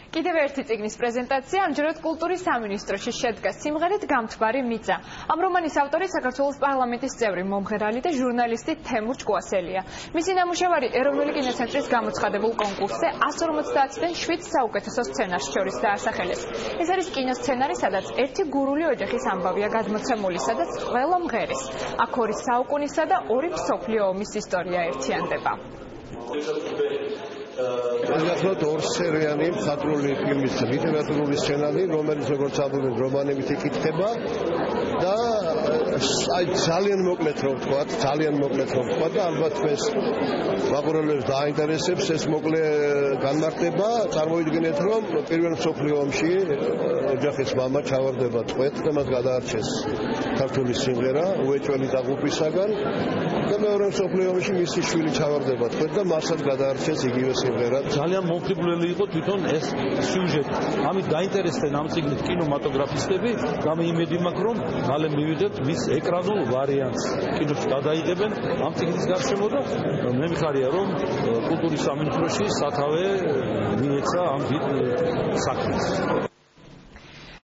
კიდევ ერთი წიგნის პრეზენტაცია ამჯერად კულტურის სამინისტროში შედგა სიმღერით გამთბარი მიწა. ამ რომანის ავტორი საქართველოს პარლამენტის წევრი, მომღერალი და ჟურნალისტი თემურ ჭკუასელია. მისი ნამუშევარი ეროვნული კინოცენტრის გამოცხადებულ კონკურსზე 150-დან 7 საუკეთესო სცენარს შორის დაასახელეს. ეს არის კინოსცენარი, სადაც ერთი გურული ოჯახის ამბავია გადმოცემული, სადაც ყველა მღერის, აქ ორი საუკუნისა და ორი მსოფლიო ომის ისტორია ერთიანდება. ეს გახლავთ ორსერიანი მხატვრული ფილმის ლიტერატურული სცენარი, რომელიც როგორც ამბობენ რომანებით იკითხება და ძალიან მოკლედ რომ ვთქვათ და ალბათ ეს მაყურებლებს დაინტერესებს ეს მოკლე განმარტება. წარმოვიდგინეთ რომ პირველ მსოფლიო ომში ოჯახის მამა ჩავარდება ტყვედ და მას გადაარჩეს ქართული სიმღერა უეჭველი დაღუპვისაგან და მეორე მსოფლიო ომში მისი შვილი ჩავარდება ტყვედ და მასაც გადაარჩეს იგივე სიმღერა. ძალიან მომხიბვლელი იყო თვითონ ეს სიუჟეტი. ამით დაინტერესდნენ ამ წიგნით კინომატოგრაფისტები და მე იმედი მაქვს რომ მალე მივიდეთ მის ეკრანულ ვარიანტს. კინოში გადაიღებენ ამ წიგნის გარშემო და მე მიხარია რომ კულტურის სამინისტროში სათავე მიეცა ამ დიდ საქმეს.